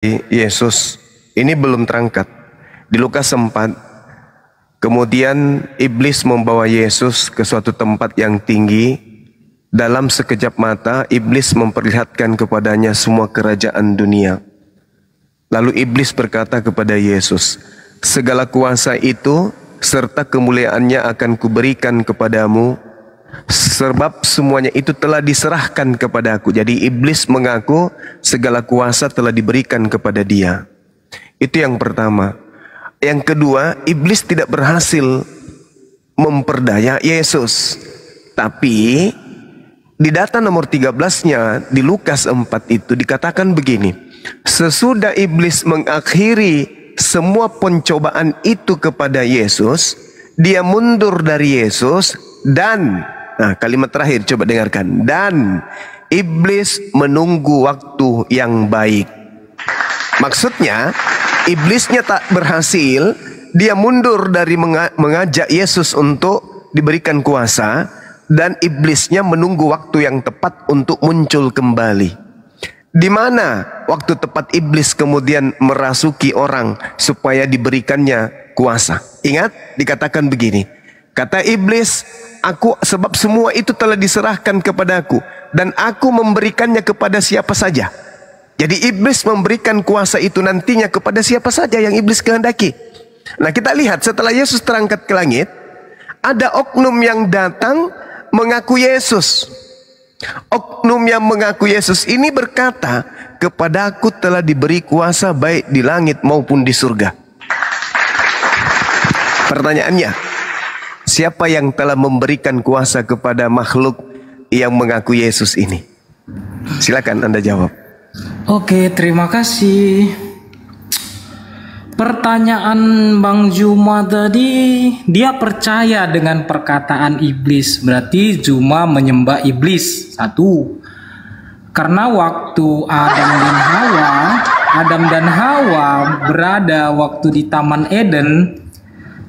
Yesus ini belum terangkat. Di Lukas 4, kemudian iblis membawa Yesus ke suatu tempat yang tinggi. Dalam sekejap mata, iblis memperlihatkan kepadanya semua kerajaan dunia. Lalu iblis berkata kepada Yesus, "Segala kuasa itu serta kemuliaannya akan kuberikan kepadamu, sebab semuanya itu telah diserahkan kepadaku." Jadi iblis mengaku segala kuasa telah diberikan kepada dia. Itu yang pertama. Yang kedua, iblis tidak berhasil memperdaya Yesus. Tapi di data nomor 13-nya di Lukas 4 itu dikatakan begini. Sesudah iblis mengakhiri semua pencobaan itu kepada Yesus, dia mundur dari Yesus dan, nah kalimat terakhir coba dengarkan, dan iblis menunggu waktu yang baik. Maksudnya iblisnya tak berhasil, dia mundur dari mengajak Yesus untuk diberikan kuasa, dan iblisnya menunggu waktu yang tepat untuk muncul kembali. Di mana waktu tepat iblis kemudian merasuki orang supaya diberikannya kuasa? Ingat, dikatakan begini. Kata iblis, sebab semua itu telah diserahkan kepadaku dan aku memberikannya kepada siapa saja. Jadi iblis memberikan kuasa itu nantinya kepada siapa saja yang iblis kehendaki. Nah, kita lihat setelah Yesus terangkat ke langit, ada oknum yang datang mengaku Yesus. Oknum yang mengaku Yesus ini berkata, "Kepadaku telah diberi kuasa baik di langit maupun di surga." Pertanyaannya, siapa yang telah memberikan kuasa kepada makhluk yang mengaku Yesus ini? Silakan Anda jawab. Oke, terima kasih. Pertanyaan Bang Juma tadi, dia percaya dengan perkataan iblis. Berarti Juma menyembah iblis. Satu. Karena waktu Adam dan Hawa berada waktu di Taman Eden,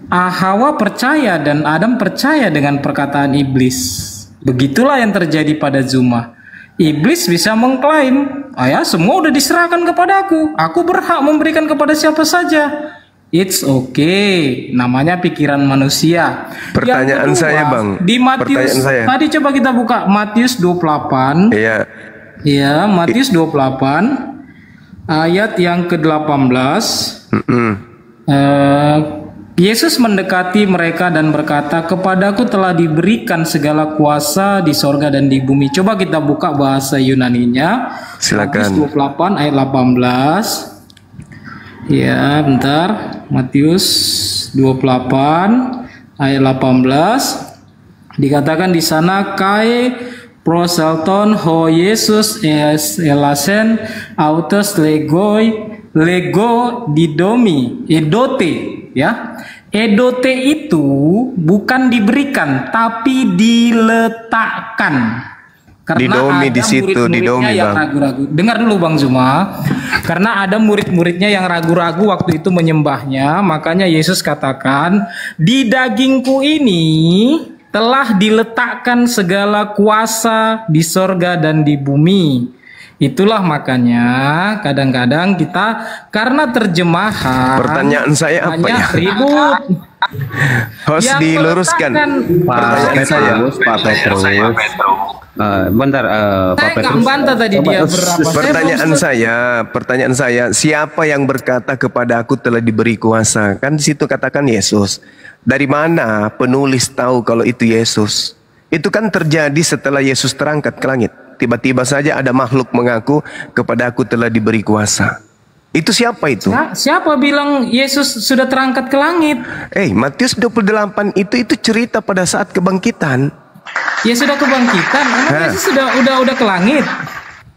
Hawa percaya dan Adam percaya dengan perkataan iblis. Begitulah yang terjadi pada Juma. Iblis bisa mengklaim, semua udah diserahkan kepadaku. Aku berhak memberikan kepada siapa saja. It's okay. Namanya pikiran manusia. Pertanyaan kedua, saya Bang. Di Matius, tadi coba kita buka Matius 28. Iya. Ya, Matius 28 ayat yang ke-18. Yesus mendekati mereka dan berkata, "Kepadaku telah diberikan segala kuasa di sorga dan di bumi." Coba kita buka bahasa Yunaninya. Silakan. Matius 28 ayat 18. Ya, bentar. Matius 28 ayat 18. Dikatakan di sana, "Kai proselton ho Yesus elasen autos lego didomi edote." Ya, edote itu bukan diberikan tapi diletakkan. Karena didomi ada di situ, murid-muridnya yang ragu-ragu. Dengar dulu Bang Zuma. Karena ada murid-muridnya yang ragu-ragu waktu itu menyembahnya, makanya Yesus katakan, "Di dagingku ini telah diletakkan segala kuasa di sorga dan di bumi." Itulah makanya kadang-kadang kita karena terjemahan. Pertanyaan saya apa ya? Ribut. Host diluruskan. Pertanyaan saya, Pak Petrus. Bentar, Pak Petrus. Bantah tadi dia berapa? Pertanyaan saya, siapa yang berkata kepada aku telah diberi kuasa? Kan di situ katakan Yesus. Dari mana penulis tahu kalau itu Yesus? Itu kan terjadi setelah Yesus terangkat ke langit. Tiba-tiba saja ada makhluk mengaku kepada aku telah diberi kuasa. Itu siapa itu? Siapa bilang Yesus sudah terangkat ke langit? Matius 28 itu cerita pada saat kebangkitan. Ya sudah kebangkitan. Emang Yesus udah ke langit?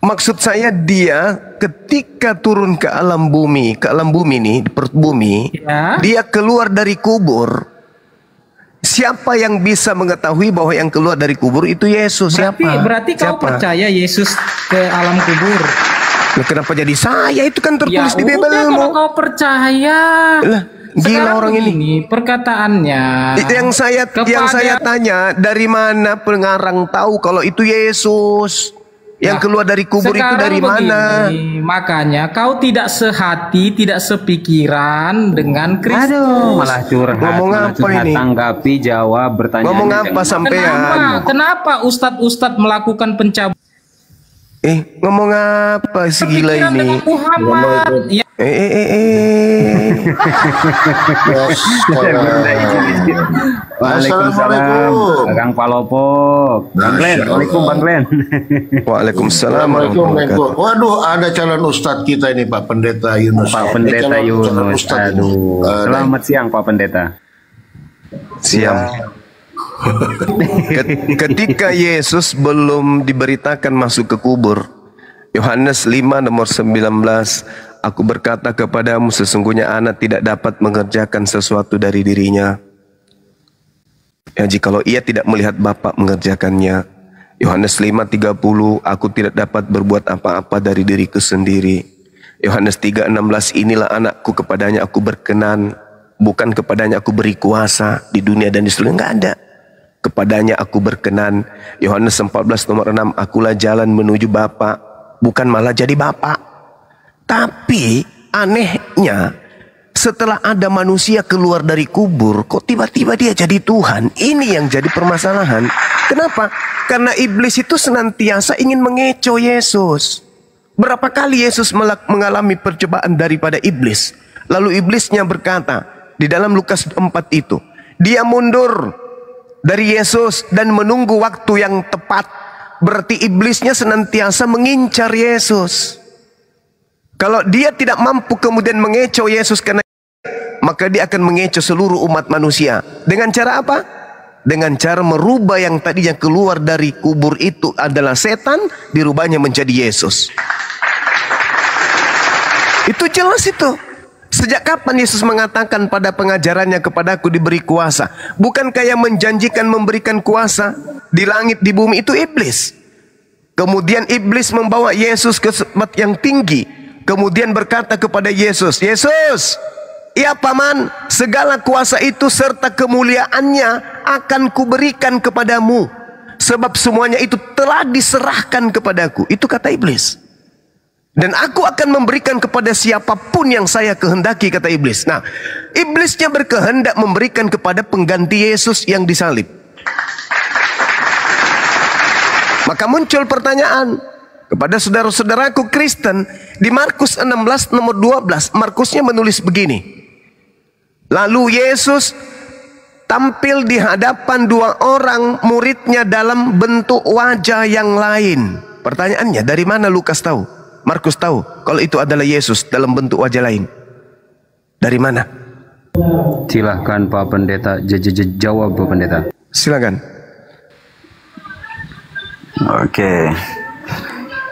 Maksud saya dia ketika turun ke alam bumi nih, di perut bumi, ya. Dia keluar dari kubur. Siapa yang bisa mengetahui bahwa yang keluar dari kubur itu Yesus? Berarti kau percaya Yesus ke alam kubur? Nah, kenapa jadi saya? Itu kan tertulis di Bible-mu. Kalau kau percaya. Gila orang ini. Perkataannya. Yang saya tanya, dari mana pengarang tahu kalau itu Yesus? Yang keluar dari kubur itu dari mana? Makanya kau tidak sehati, tidak sepikiran dengan Kristus. Aduh, malah curhat. Ngomong apa ini? Tanggapi, jawab, bertanya. Ngomong apa sampean? Kenapa ustadz melakukan pencabutan? Ngomong apa si gila ini? Muhammad. Ya. Waalaikumsalam, Kang Palopo. Bang Glenn, Waalaikumsalam Bang Glenn. Waalaikumsalam. Waduh, ada calon ustadz kita ini Pak Pendeta Yunus. Pak Pendeta Yunus. Aduh, selamat siang Pak Pendeta. Siang. Ketika Yesus belum diberitakan masuk ke kubur, Yohanes 5 nomor 19, aku berkata kepadamu sesungguhnya anak tidak dapat mengerjakan sesuatu dari dirinya, ya jikalau ia tidak melihat Bapa mengerjakannya. Yohanes 5:30, aku tidak dapat berbuat apa-apa dari diriku sendiri. Yohanes 3:16, inilah anakku, kepadanya aku berkenan, bukan kepadanya aku beri kuasa di dunia dan di surga, enggak ada. Kepadanya aku berkenan. Yohanes 14 nomor 6, akulah jalan menuju Bapa, bukan malah jadi Bapa. Tapi anehnya, setelah ada manusia keluar dari kubur, kok tiba-tiba dia jadi Tuhan? Ini yang jadi permasalahan. Kenapa? Karena iblis itu senantiasa ingin mengecoh Yesus. Berapa kali Yesus mengalami percobaan daripada iblis. Lalu iblisnya berkata, di dalam Lukas 4 itu, dia mundur dari Yesus dan menunggu waktu yang tepat. Berarti iblisnya senantiasa mengincar Yesus. Kalau dia tidak mampu kemudian mengecoh Yesus karena, maka dia akan mengecoh seluruh umat manusia. Dengan cara apa? Dengan cara merubah yang tadinya keluar dari kubur itu adalah setan, dirubahnya menjadi Yesus. Itu jelas itu. Sejak kapan Yesus mengatakan pada pengajarannya, kepadaku diberi kuasa? Bukankah yang menjanjikan memberikan kuasa di langit di bumi itu iblis? Kemudian iblis membawa Yesus ke tempat yang tinggi. Kemudian berkata kepada Yesus, Yesus, ya paman, segala kuasa itu serta kemuliaannya akan kuberikan kepadamu, sebab semuanya itu telah diserahkan kepadaku. Itu kata iblis. Dan aku akan memberikan kepada siapapun yang saya kehendaki, kata iblis. Nah, iblisnya berkehendak memberikan kepada pengganti Yesus yang disalib. Maka muncul pertanyaan kepada saudara-saudaraku Kristen di Markus 16 nomor 12. Markusnya menulis begini. Lalu Yesus tampil di hadapan dua orang muridnya dalam bentuk wajah yang lain. Pertanyaannya, dari mana Lukas tahu? Markus tahu kalau itu adalah Yesus dalam bentuk wajah lain. Dari mana? Silahkan Pak Pendeta, jawab Pak Pendeta. Silakan. Oke.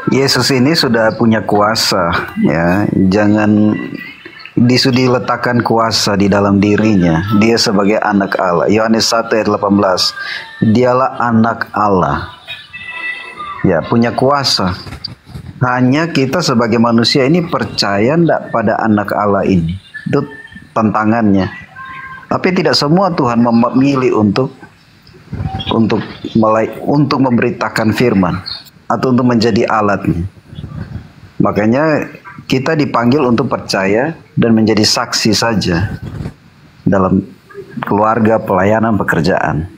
Yesus ini sudah punya kuasa, ya. Jangan diletakkan kuasa di dalam dirinya. Dia sebagai anak Allah. Yohanes 1 ayat 18. Dialah anak Allah. Ya, punya kuasa. Hanya kita sebagai manusia ini percaya enggak pada anak Allah ini. Itu tantangannya. Tapi tidak semua Tuhan memilih untuk memberitakan firman atau untuk menjadi alatnya. Makanya kita dipanggil untuk percaya dan menjadi saksi saja dalam keluarga, pelayanan, pekerjaan.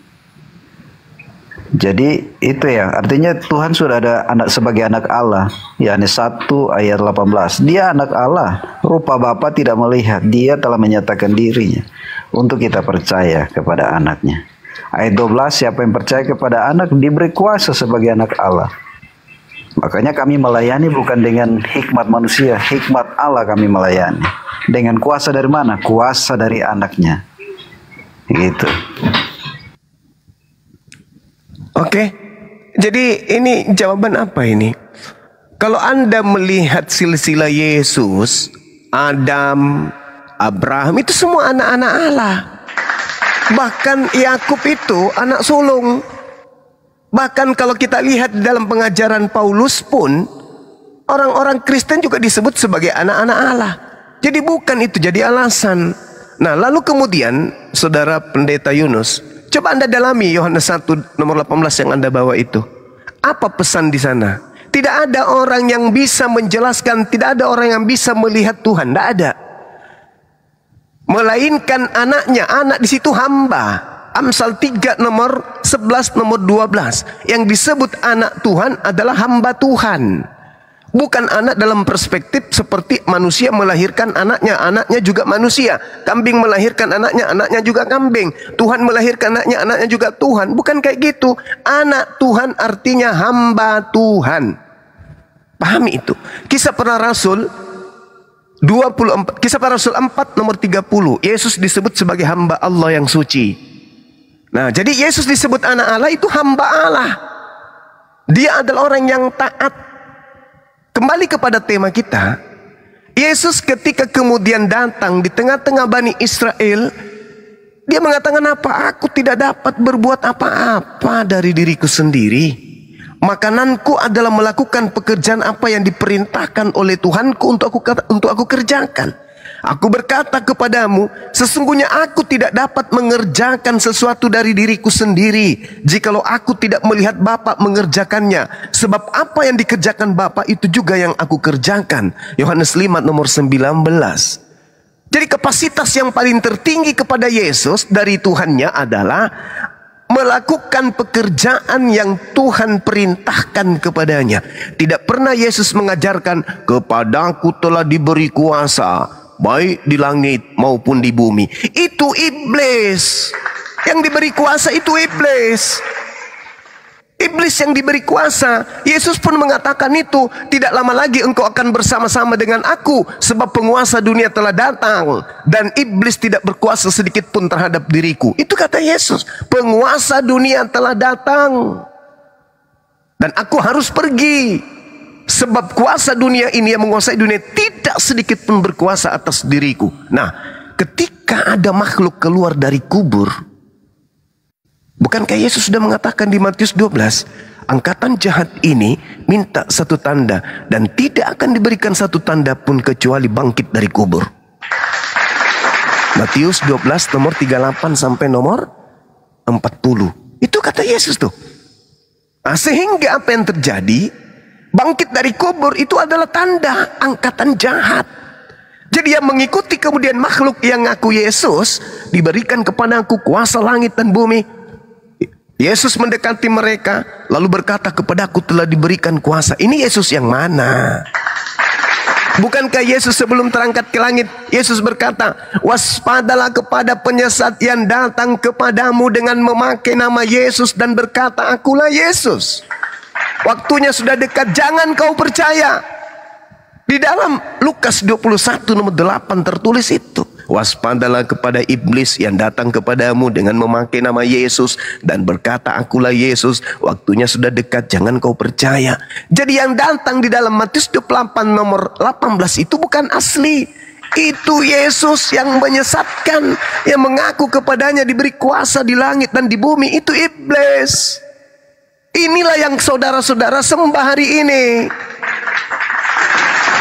Jadi itu ya, artinya Tuhan sudah ada anak sebagai anak Allah. Yohanes 1 ayat 18. Dia anak Allah, rupa Bapa tidak melihat, dia telah menyatakan dirinya untuk kita percaya kepada anaknya. Ayat 12, siapa yang percaya kepada anak diberi kuasa sebagai anak Allah. Makanya kami melayani bukan dengan hikmat manusia, hikmat Allah kami melayani. Dengan kuasa dari mana? Kuasa dari anaknya. Gitu. Oke, jadi ini jawaban apa ini? Kalau Anda melihat silsilah Yesus, Adam, Abraham, itu semua anak-anak Allah. Bahkan Yakub itu anak sulung. Bahkan kalau kita lihat di dalam pengajaran Paulus pun, orang-orang Kristen juga disebut sebagai anak-anak Allah. Jadi bukan itu jadi alasan. Nah, lalu kemudian Saudara Pendeta Yunus, coba Anda dalami Yohanes 1 nomor 18 yang Anda bawa itu. Apa pesan di sana? Tidak ada orang yang bisa menjelaskan, tidak ada orang yang bisa melihat Tuhan, tidak ada. Melainkan anaknya, anak di situ hamba. Amsal 3 nomor 11 nomor 12. Yang disebut anak Tuhan adalah hamba Tuhan. Bukan anak dalam perspektif seperti manusia melahirkan anaknya, anaknya juga manusia. Kambing melahirkan anaknya, anaknya juga kambing. Tuhan melahirkan anaknya, anaknya juga Tuhan. Bukan kayak gitu. Anak Tuhan artinya hamba Tuhan. Pahami itu. Kisah Para Rasul 24, Kisah Para Rasul 4 nomor 30. Yesus disebut sebagai hamba Allah yang suci. Nah, jadi Yesus disebut anak Allah itu hamba Allah. Dia adalah orang yang taat. Kembali kepada tema kita. Yesus ketika kemudian datang di tengah-tengah Bani Israel, dia mengatakan apa? Aku tidak dapat berbuat apa-apa dari diriku sendiri. Makananku adalah melakukan pekerjaan apa yang diperintahkan oleh Tuhanku untuk aku kerjakan. Aku berkata kepadamu, sesungguhnya aku tidak dapat mengerjakan sesuatu dari diriku sendiri, jikalau aku tidak melihat Bapa mengerjakannya. Sebab apa yang dikerjakan Bapa itu juga yang aku kerjakan. Yohanes 5 nomor 19. Jadi kapasitas yang paling tertinggi kepada Yesus dari Tuhannya adalah melakukan pekerjaan yang Tuhan perintahkan kepadanya. Tidak pernah Yesus mengajarkan, kepadaku telah diberi kuasa baik di langit maupun di bumi. Itu iblis. Yang diberi kuasa itu iblis. Iblis yang diberi kuasa. Yesus pun mengatakan itu, tidak lama lagi engkau akan bersama-sama dengan aku, sebab penguasa dunia telah datang dan iblis tidak berkuasa sedikit pun terhadap diriku. Itu kata Yesus. Penguasa dunia telah datang dan aku harus pergi. Sebab kuasa dunia ini yang menguasai dunia tidak sedikit pun berkuasa atas diriku. Nah, ketika ada makhluk keluar dari kubur, bukankah Yesus sudah mengatakan di Matius 12, angkatan jahat ini minta satu tanda dan tidak akan diberikan satu tanda pun kecuali bangkit dari kubur. Matius 12 nomor 38 sampai nomor 40. Itu kata Yesus tuh. Nah, sehingga apa yang terjadi? Bangkit dari kubur itu adalah tanda angkatan jahat. Jadi yang mengikuti kemudian makhluk yang ngaku Yesus, diberikan kepadaku kuasa langit dan bumi. Yesus mendekati mereka lalu berkata, kepadaku telah diberikan kuasa. Ini Yesus yang mana? Bukankah Yesus sebelum terangkat ke langit, Yesus berkata, waspadalah kepada penyesat yang datang kepadamu dengan memakai nama Yesus dan berkata, akulah Yesus. Waktunya sudah dekat, jangan kau percaya. Di dalam Lukas 21 nomor 8 tertulis itu. Waspadalah kepada iblis yang datang kepadamu dengan memakai nama Yesus dan berkata, akulah Yesus. Waktunya sudah dekat, jangan kau percaya. Jadi yang datang di dalam Matius 28 nomor 18 itu bukan asli. Itu Yesus yang menyesatkan, yang mengaku kepadanya diberi kuasa di langit dan di bumi. Itu iblis. Inilah yang saudara-saudara sembah hari ini.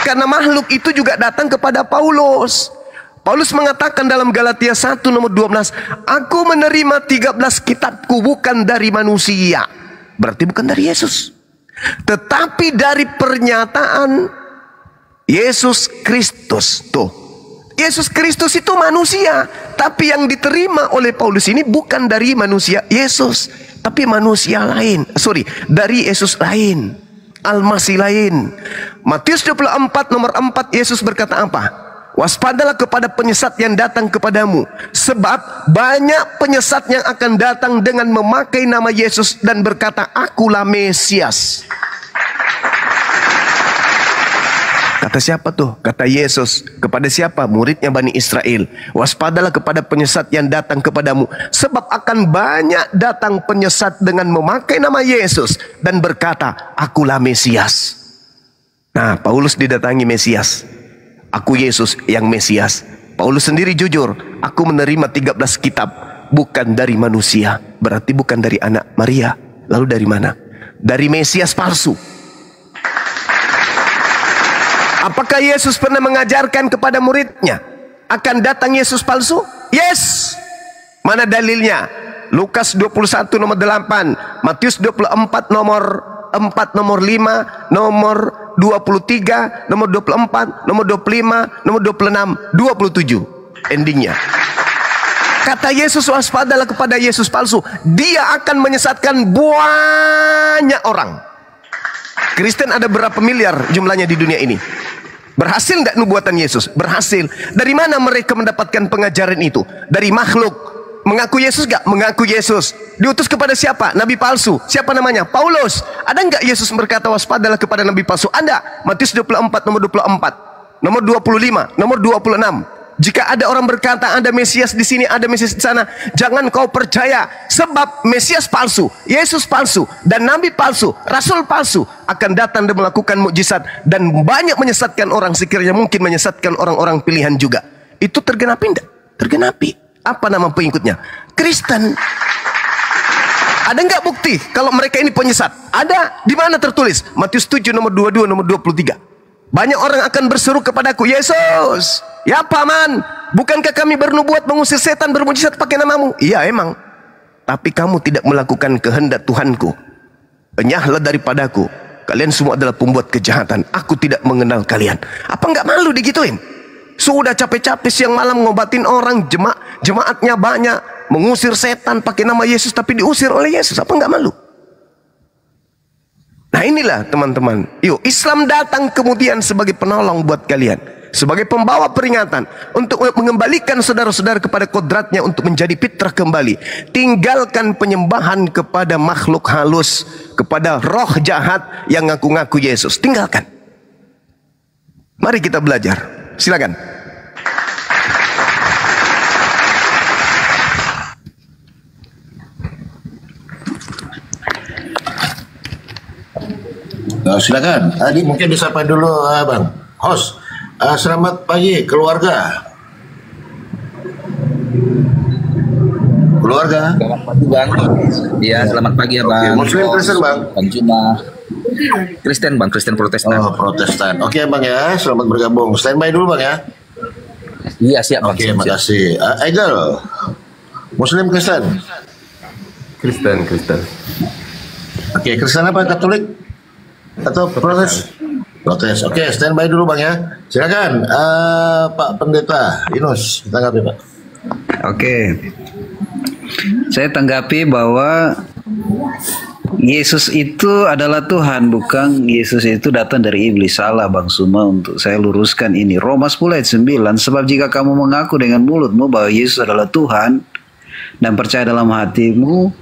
Karena makhluk itu juga datang kepada Paulus. Paulus mengatakan dalam Galatia 1 nomor 12, aku menerima 13 kitabku bukan dari manusia. Berarti bukan dari Yesus, tetapi dari pernyataan Yesus Kristus. Tuh, Yesus Kristus itu manusia, tapi yang diterima oleh Paulus ini bukan dari manusia Yesus, tapi manusia lain. Dari Yesus lain, Al-Masih lain. Matius 24 nomor 4 Yesus berkata apa? Waspadalah kepada penyesat yang datang kepadamu, sebab banyak penyesat yang akan datang dengan memakai nama Yesus dan berkata, akulah Mesias. Kata siapa tuh? Kata Yesus. Kepada siapa? Muridnya Bani Israel. Waspadalah kepada penyesat yang datang kepadamu, sebab akan banyak datang penyesat dengan memakai nama Yesus dan berkata, akulah Mesias. Nah, Paulus didatangi Mesias. Aku Yesus yang Mesias. Paulus sendiri jujur, aku menerima 13 kitab bukan dari manusia. Berarti bukan dari anak Maria. Lalu dari mana? Dari Mesias palsu. Apakah Yesus pernah mengajarkan kepada muridnya akan datang Yesus palsu? Yes. Mana dalilnya? Lukas 21 nomor 8, Matius 24 nomor 4, nomor 5, nomor 23, nomor 24, nomor 25, nomor 26, 27. Endingnya, kata Yesus, waspadalah kepada Yesus palsu. Dia akan menyesatkan banyak orang. Kristen ada berapa miliar jumlahnya di dunia ini? Berhasil tidak nubuatan Yesus? Berhasil. Dari mana mereka mendapatkan pengajaran itu? Dari makhluk. Mengaku Yesus gak? Mengaku Yesus. Diutus kepada siapa? Nabi palsu. Siapa namanya? Paulus. Ada nggak Yesus berkata waspadalah kepada nabi palsu? Ada. Matius 24, nomor 24, nomor 25, nomor 26. Jika ada orang berkata ada Mesias di sini, ada Mesias di sana, jangan kau percaya, sebab Mesias palsu, Yesus palsu, dan nabi palsu, rasul palsu akan datang dan melakukan mukjizat dan banyak menyesatkan orang, sekiranya mungkin menyesatkan orang-orang pilihan juga. Itu tergenapi enggak? Tergenapi. Apa nama pengikutnya? Kristen. Ada nggak bukti kalau mereka ini penyesat? Ada. Di mana tertulis? Matius 7, nomor 22, nomor 23. Banyak orang akan berseru kepadaku, Yesus, ya Paman, bukankah kami bernubuat mengusir setan, bermujizat pakai namamu? Iya emang, tapi kamu tidak melakukan kehendak Tuhanku. Enyahlah daripadaku, kalian semua adalah pembuat kejahatan. Aku tidak mengenal kalian. Apa nggak malu digituin? Sudah capek-capek siang malam ngobatin orang, jemaatnya banyak, mengusir setan pakai nama Yesus, tapi diusir oleh Yesus. Apa nggak malu? Nah inilah teman-teman, yuk Islam datang kemudian sebagai penolong buat kalian, sebagai pembawa peringatan untuk mengembalikan saudara-saudara kepada kodratnya untuk menjadi fitrah kembali. Tinggalkan penyembahan kepada makhluk halus, kepada roh jahat yang ngaku-ngaku Yesus. Tinggalkan. Mari kita belajar. Silakan. Nah, silakan. Tadi mungkin disapa dulu Bang host. Selamat pagi keluarga. Keluarga. Selamat pagi Bang. Iya, selamat pagi ya Bang. Muslim Kristen Bang. Bang Juma. Kristen Bang, Kristen Protestan. Oh, Protestan. Oke Bang ya, selamat bergabung. Standby dulu Bang ya. Iya siap Bang. Oke, makasih. Egel. Muslim Kristen. Kristen. Oke, Kristen apa? Katolik? Atau Protes? Protes. Oke, standby dulu Bang ya. Silakan Pak Pendeta Yunus, tanggapi Pak. Oke. Saya tanggapi bahwa Yesus itu adalah Tuhan, bukan Yesus itu datang dari iblis. Salah Bang Suma, untuk saya luruskan ini. Roma 10 ayat 9, sebab jika kamu mengaku dengan mulutmu bahwa Yesus adalah Tuhan dan percaya dalam hatimu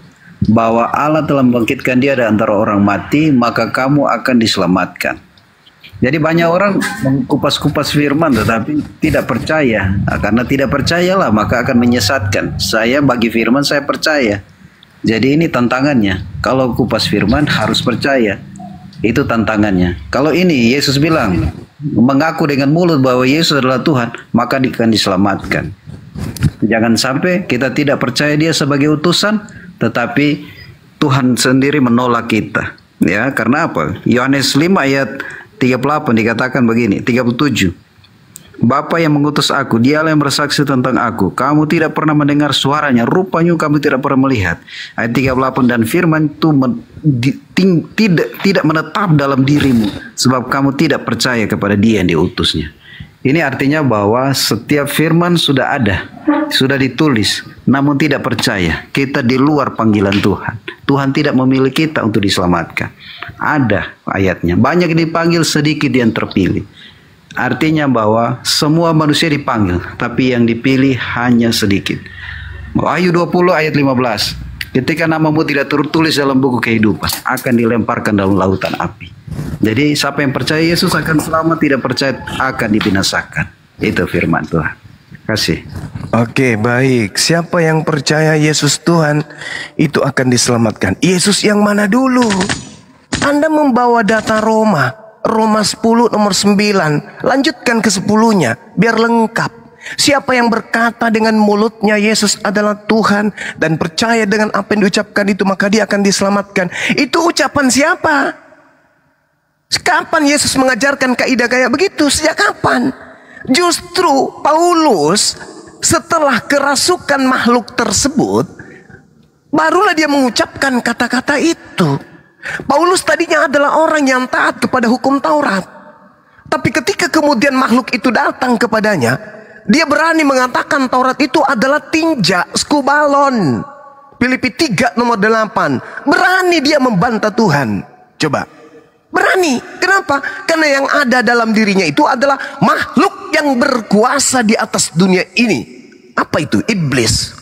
bahwa Allah telah membangkitkan dia dari antara orang mati, maka kamu akan diselamatkan. Jadi banyak orang mengkupas-kupas firman tetapi tidak percaya. Karena tidak percayalah maka akan menyesatkan. Saya bagi firman saya percaya. Jadi ini tantangannya. Kalau kupas firman harus percaya. Itu tantangannya. Kalau ini Yesus bilang mengaku dengan mulut bahwa Yesus adalah Tuhan, maka akan diselamatkan. Jangan sampai kita tidak percaya dia sebagai utusan, tetapi Tuhan sendiri menolak kita. Ya, karena apa? Yohanes 5 ayat 38 dikatakan begini, 37. Bapa yang mengutus aku, dialah yang bersaksi tentang aku. Kamu tidak pernah mendengar suaranya, rupanya kamu tidak pernah melihat. Ayat 38, dan firman itu tidak menetap dalam dirimu, sebab kamu tidak percaya kepada dia yang diutusnya. Ini artinya bahwa setiap firman sudah ada, sudah ditulis, namun tidak percaya. Kita di luar panggilan Tuhan. Tuhan tidak memilih kita untuk diselamatkan. Ada ayatnya. Banyak yang dipanggil, sedikit yang terpilih. Artinya bahwa semua manusia dipanggil, tapi yang dipilih hanya sedikit. Wahyu 20 ayat 15. Ketika namamu tidak tertulis dalam buku kehidupan, akan dilemparkan dalam lautan api. Jadi siapa yang percaya Yesus akan selamat, tidak percaya akan dibinasakan. Itu firman Tuhan. Kasih. Oke, baik. Siapa yang percaya Yesus Tuhan itu akan diselamatkan. Yesus yang mana dulu? Anda membawa data Roma 10 nomor 9. Lanjutkan ke 10-nya biar lengkap. Siapa yang berkata dengan mulutnya Yesus adalah Tuhan dan percaya dengan apa yang diucapkan itu, maka dia akan diselamatkan. Itu ucapan siapa? Kapan Yesus mengajarkan kaidah kayak begitu? Sejak kapan? Justru Paulus setelah kerasukan makhluk tersebut, barulah dia mengucapkan kata-kata itu. Paulus tadinya adalah orang yang taat kepada hukum Taurat. Tapi ketika kemudian makhluk itu datang kepadanya, dia berani mengatakan Taurat itu adalah tinja, skubalon. Filipi 3 nomor 8. Berani dia membantah Tuhan. Coba. Berani. Kenapa? Karena yang ada dalam dirinya itu adalah makhluk yang berkuasa di atas dunia ini. Apa itu? Iblis.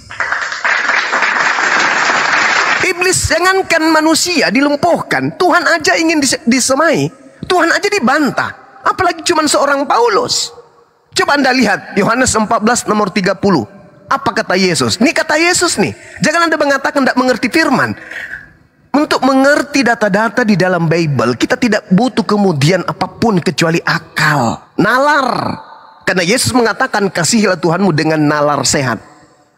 Iblis, jangankan manusia dilumpuhkan, Tuhan aja ingin disemai, Tuhan aja dibantah, apalagi cuma seorang Paulus. Coba Anda lihat Yohanes 14 nomor 30. Apa kata Yesus? Ini kata Yesus nih. Jangan Anda mengatakan tidak mengerti firman. Untuk mengerti data-data di dalam Bible, kita tidak butuh kemudian apapun kecuali akal, nalar. Karena Yesus mengatakan kasihilah Tuhanmu dengan nalar sehat,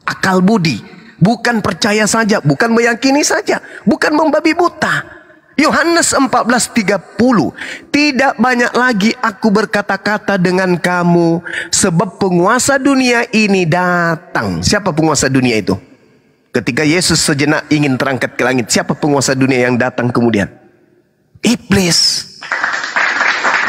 akal budi. Bukan percaya saja, bukan meyakini saja, bukan membabi buta. Yohanes 14:30. Tidak banyak lagi aku berkata-kata dengan kamu, sebab penguasa dunia ini datang. Siapa penguasa dunia itu? Ketika Yesus sejenak ingin terangkat ke langit, siapa penguasa dunia yang datang kemudian? Iblis.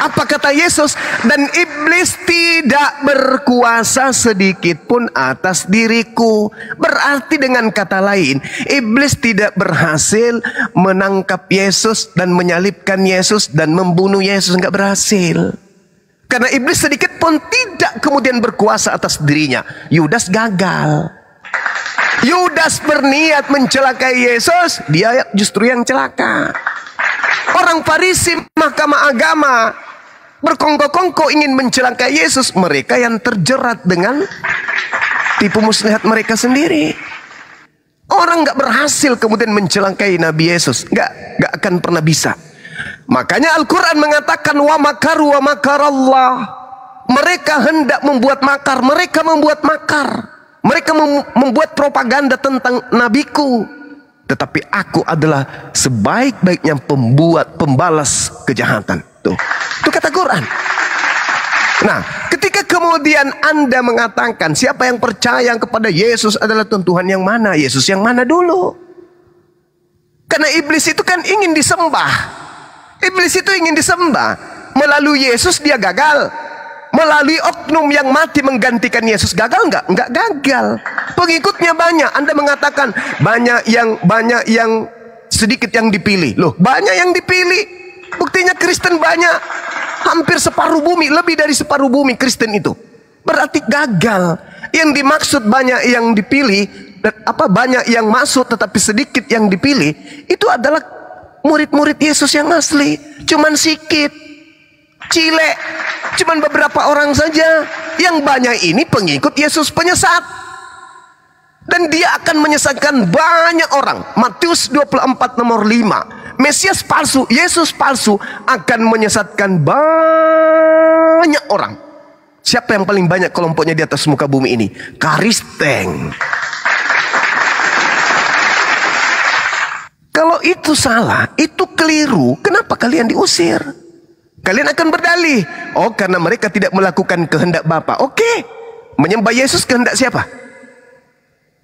Apa kata Yesus? Dan iblis tidak berkuasa sedikit pun atas diriku. Berarti dengan kata lain, iblis tidak berhasil menangkap Yesus dan menyalibkan Yesus dan membunuh Yesus. Enggak berhasil. Karena iblis sedikit pun tidak kemudian berkuasa atas dirinya. Yudas gagal. Yudas berniat mencelakai Yesus, dia justru yang celaka. Orang Farisi mahkamah agama berkongkol-kongkol ingin mencelakai Yesus, mereka yang terjerat dengan tipu muslihat mereka sendiri. Orang nggak berhasil kemudian mencelakai Nabi Yesus, nggak akan pernah bisa. Makanya Al-Quran mengatakan wa makaru wa makarallah. Mereka hendak membuat makar, mereka membuat makar, mereka membuat propaganda tentang nabiku. Tetapi aku adalah sebaik-baiknya pembalas kejahatan. Tuh, itu kata Quran. Nah, ketika kemudian Anda mengatakan siapa yang percaya kepada Yesus adalah Tuhan yang mana? Yesus yang mana dulu? Karena iblis itu kan ingin disembah. Iblis itu ingin disembah. Melalui Yesus dia gagal. Melalui oknum yang mati menggantikan Yesus gagal nggak? Nggak gagal. Pengikutnya banyak. Anda mengatakan banyak yang sedikit yang dipilih. Loh, banyak yang dipilih. Buktinya Kristen banyak, hampir separuh bumi, lebih dari separuh bumi Kristen itu. Berarti gagal. Yang dimaksud banyak yang dipilih, banyak yang masuk tetapi sedikit yang dipilih, itu adalah murid-murid Yesus yang asli. Cuman sikit, cilek, cuman beberapa orang saja. Yang banyak ini pengikut Yesus penyesat. Dan dia akan menyesatkan banyak orang. Matius 24 nomor 5. Mesias palsu, Yesus palsu akan menyesatkan banyak orang. Siapa yang paling banyak kelompoknya di atas muka bumi ini? Kristen. Kalau itu salah, itu keliru, kenapa kalian diusir? Kalian akan berdalih, oh karena mereka tidak melakukan kehendak Bapa. Oke, menyembah Yesus kehendak siapa?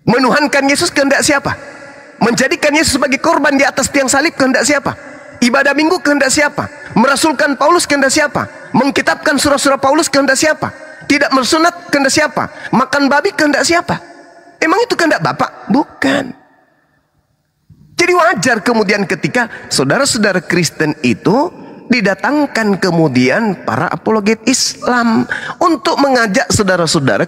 Menuhankan Yesus kehendak siapa? Menjadikan Yesus sebagai korban di atas tiang salib kehendak siapa? Ibadah minggu kehendak siapa? Merasulkan Paulus kehendak siapa? Mengkitabkan surah-surah Paulus kehendak siapa? Tidak bersunat kehendak siapa? Makan babi kehendak siapa? Emang itu kehendak Bapak? Bukan. Jadi wajar kemudian ketika saudara-saudara Kristen itu didatangkan kemudian para apologet Islam untuk mengajak saudara-saudara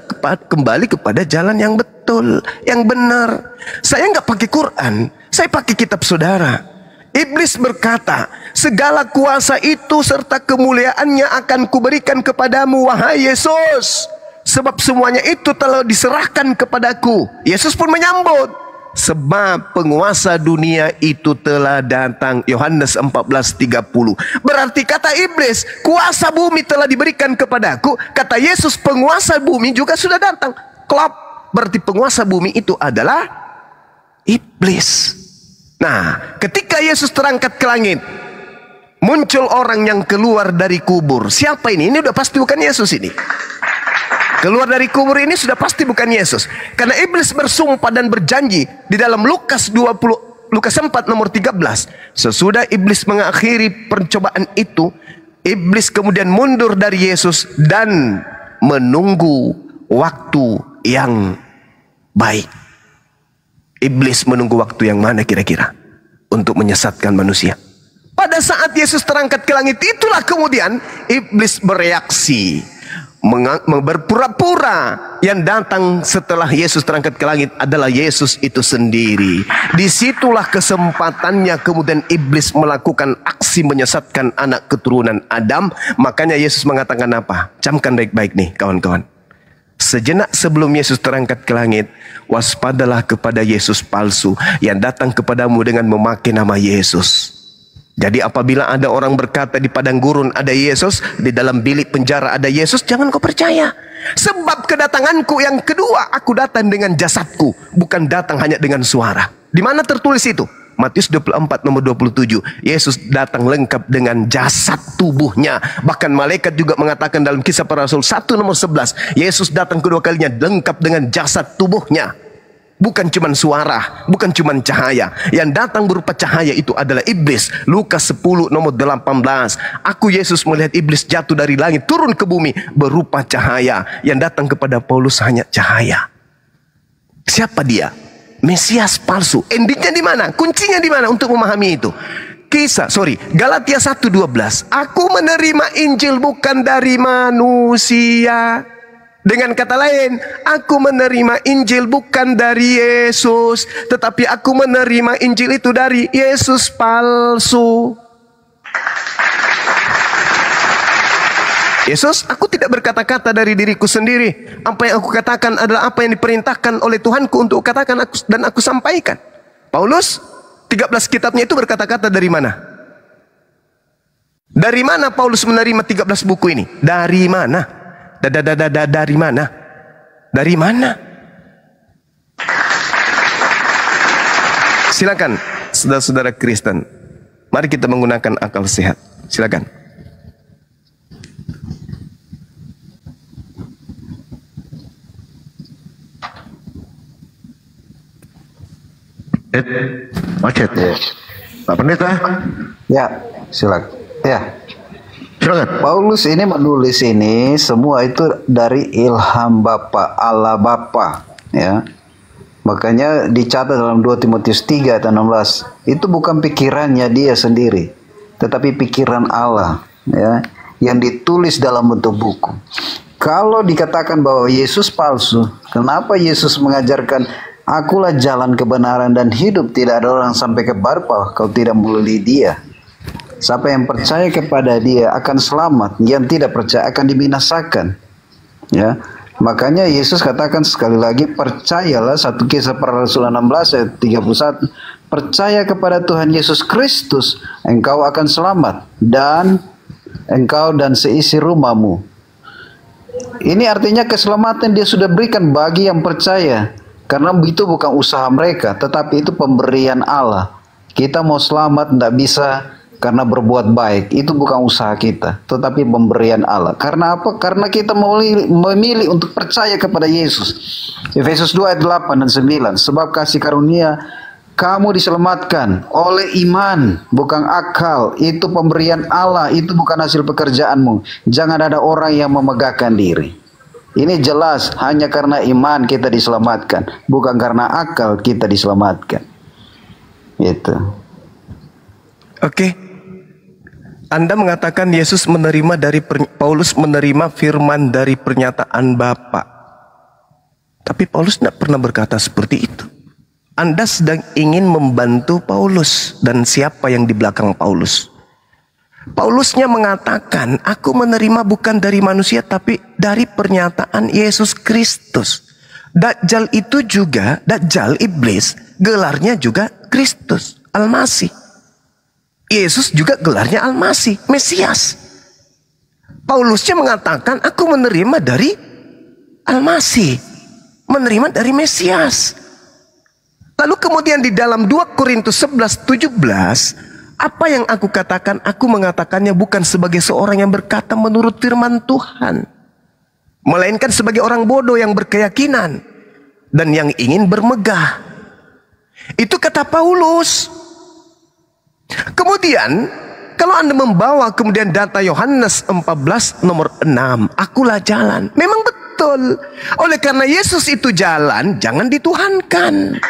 kembali kepada jalan yang betul, yang benar. Saya nggak pakai Quran, saya pakai kitab saudara. Iblis berkata, segala kuasa itu serta kemuliaannya akan kuberikan kepadamu, wahai Yesus, sebab semuanya itu telah diserahkan kepadaku. Yesus pun menyambut, sebab penguasa dunia itu telah datang. Yohanes 14:30. Berarti kata iblis, kuasa bumi telah diberikan kepadaku. Kata Yesus, penguasa bumi juga sudah datang. Klop. Berarti penguasa bumi itu adalah iblis. Nah, ketika Yesus terangkat ke langit, muncul orang yang keluar dari kubur. Siapa ini? Ini udah pasti bukan Yesus ini. Keluar dari kubur ini sudah pasti bukan Yesus. Karena iblis bersumpah dan berjanji di dalam Lukas 24 Lukas 4 nomor 13. Sesudah iblis mengakhiri percobaan itu, iblis kemudian mundur dari Yesus dan menunggu waktu yang baik. Iblis menunggu waktu yang mana kira-kira untuk menyesatkan manusia? Pada saat Yesus terangkat ke langit, itulah kemudian iblis bereaksi, berpura-pura. Yang datang setelah Yesus terangkat ke langit adalah Yesus itu sendiri. Disitulah kesempatannya kemudian iblis melakukan aksi menyesatkan anak keturunan Adam. Makanya Yesus mengatakan apa? Camkan baik-baik nih kawan-kawan. Sejenak sebelum Yesus terangkat ke langit, waspadalah kepada Yesus palsu yang datang kepadamu dengan memakai nama Yesus. Jadi apabila ada orang berkata di padang gurun ada Yesus, di dalam bilik penjara ada Yesus, jangan kau percaya. Sebab kedatanganku yang kedua, aku datang dengan jasadku, bukan datang hanya dengan suara. Di mana tertulis itu? Matius 24 nomor 27. Yesus datang lengkap dengan jasad tubuhnya. Bahkan malaikat juga mengatakan dalam Kisah Para Rasul 1 nomor 11, Yesus datang kedua kalinya lengkap dengan jasad tubuhnya. Bukan cuma suara, bukan cuma cahaya. Yang datang berupa cahaya itu adalah iblis. Lukas 10 nomor 18. Aku Yesus melihat iblis jatuh dari langit turun ke bumi berupa cahaya. Yang datang kepada Paulus hanya cahaya. Siapa dia? Mesias palsu. Endingnya di mana? Kuncinya di mana untuk memahami itu? Galatia 1:12. Aku menerima Injil bukan dari manusia. Dengan kata lain, aku menerima Injil bukan dari Yesus, tetapi aku menerima Injil itu dari Yesus palsu. Yesus, aku tidak berkata-kata dari diriku sendiri. Apa yang aku katakan adalah apa yang diperintahkan oleh Tuhanku untuk katakan dan aku sampaikan. Paulus, 13 kitabnya itu berkata-kata dari mana? Dari mana Paulus menerima 13 buku ini? Dari mana? Dari mana? Dari mana? Silakan, saudara-saudara Kristen. Mari kita menggunakan akal sehat. Silakan. Macet. Pak Pendeta. Ya, silakan. Ya. Silakan. Paulus ini menulis ini semua itu dari ilham Bapa, Allah Bapa, ya. Makanya dicatat dalam 2 Timotius 3 ayat 16. Itu bukan pikirannya dia sendiri, tetapi pikiran Allah, ya, yang ditulis dalam bentuk buku. Kalau dikatakan bahwa Yesus palsu, kenapa Yesus mengajarkan akulah jalan kebenaran dan hidup, tidak ada orang sampai ke Bapa kalau tidak melalui Dia. Siapa yang percaya kepada Dia akan selamat, yang tidak percaya akan dibinasakan. Ya, makanya Yesus katakan sekali lagi, percayalah, 1 Kisah Para Rasul 16 ayat 31, percaya kepada Tuhan Yesus Kristus, engkau akan selamat, dan engkau dan seisi rumahmu. Ini artinya keselamatan Dia sudah berikan bagi yang percaya, karena itu bukan usaha mereka, tetapi itu pemberian Allah. Kita mau selamat tidak bisa karena berbuat baik, itu bukan usaha kita, tetapi pemberian Allah. Karena apa? Karena kita memilih untuk percaya kepada Yesus. Efesus 2 ayat 8 dan 9. Sebab kasih karunia kamu diselamatkan oleh iman, bukan akal. Itu pemberian Allah, itu bukan hasil pekerjaanmu. Jangan ada orang yang memegahkan diri. Ini jelas hanya karena iman kita diselamatkan, bukan karena akal kita diselamatkan. Itu. Oke. Anda mengatakan Yesus menerima dari Paulus menerima firman dari pernyataan Bapa. Tapi Paulus tidak pernah berkata seperti itu. Anda sedang ingin membantu Paulus, dan siapa yang di belakang Paulus? Paulusnya mengatakan, aku menerima bukan dari manusia tapi dari pernyataan Yesus Kristus. Dajjal itu juga, Dajjal iblis, gelarnya juga Kristus, Al-Masih. Yesus juga gelarnya Al-Masih, Mesias. Paulusnya mengatakan, aku menerima dari Al-Masih, menerima dari Mesias. Lalu kemudian di dalam 2 Korintus 11:17, apa yang aku katakan, aku mengatakannya bukan sebagai seorang yang berkata menurut firman Tuhan, melainkan sebagai orang bodoh yang berkeyakinan dan yang ingin bermegah. Itu kata Paulus. Kemudian kalau Anda membawa kemudian data Yohanes 14 nomor 6, akulah jalan. Memang betul. Oleh karena Yesus itu jalan, jangan dituhankan.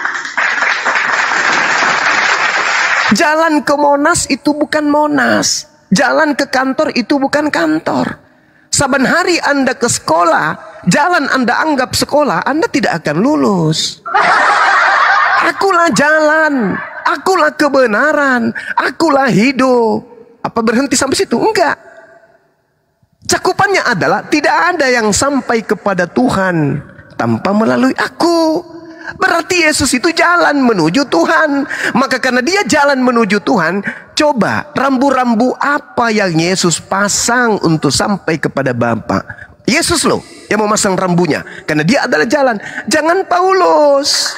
Jalan ke Monas itu bukan Monas. Jalan ke kantor itu bukan kantor. Saban hari Anda ke sekolah, jalan Anda anggap sekolah, Anda tidak akan lulus. Akulah jalan, akulah kebenaran, akulah hidup. Apa berhenti sampai situ? Enggak. Cakupannya adalah tidak ada yang sampai kepada Tuhan tanpa melalui aku. Berarti Yesus itu jalan menuju Tuhan. Maka karena dia jalan menuju Tuhan, coba rambu-rambu apa yang Yesus pasang untuk sampai kepada Bapa. Yesus loh yang memasang rambunya, karena dia adalah jalan. Jangan Paulus.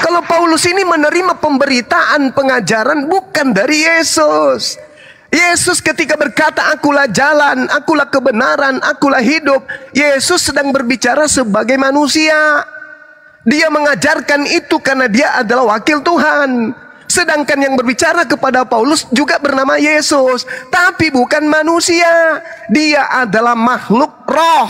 Kalau Paulus ini menerima pemberitaan, pengajaran bukan dari Yesus. Yesus ketika berkata akulah jalan, akulah kebenaran, akulah hidup, Yesus sedang berbicara sebagai manusia. Dia mengajarkan itu karena dia adalah wakil Tuhan. Sedangkan yang berbicara kepada Paulus juga bernama Yesus, tapi bukan manusia. Dia adalah makhluk roh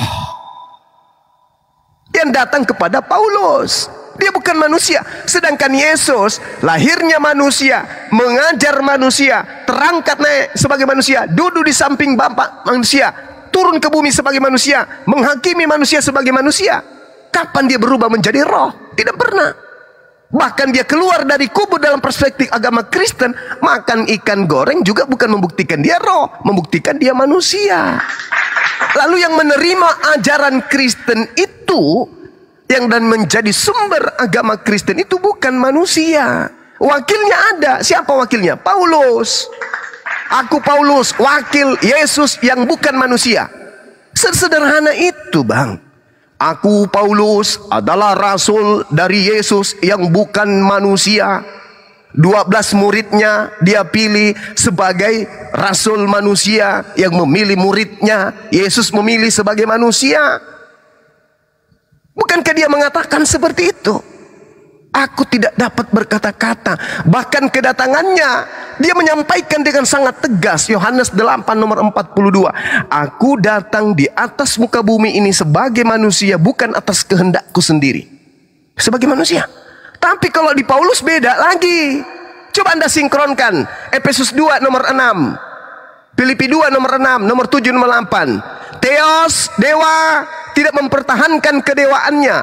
yang datang kepada Paulus. Dia bukan manusia. Sedangkan Yesus lahirnya manusia, mengajar manusia, terangkat naik sebagai manusia, duduk di samping Bapa manusia, turun ke bumi sebagai manusia, menghakimi manusia sebagai manusia. Kapan dia berubah menjadi roh? Tidak pernah. Bahkan dia keluar dari kubu dalam perspektif agama Kristen, makan ikan goreng juga bukan membuktikan dia roh, membuktikan dia manusia. Lalu yang menerima ajaran Kristen itu, yang dan menjadi sumber agama Kristen itu bukan manusia. Wakilnya ada. Siapa wakilnya? Paulus. Aku Paulus, wakil Yesus yang bukan manusia. Sesederhana itu, Bang. Aku Paulus adalah rasul dari Yesus yang bukan manusia. 12 muridnya dia pilih sebagai rasul manusia yang memilih muridnya. Yesus memilih sebagai manusia. Bukankah dia mengatakan seperti itu? Aku tidak dapat berkata-kata. Bahkan kedatangannya dia menyampaikan dengan sangat tegas. Yohanes 8 nomor 42. Aku datang di atas muka bumi ini sebagai manusia, bukan atas kehendakku sendiri. Sebagai manusia. Tapi kalau di Paulus beda lagi. Coba Anda sinkronkan. Efesus 2 nomor 6. Filipi 2 nomor 6, nomor 7, nomor 8. Theos, dewa, tidak mempertahankan kedewaannya,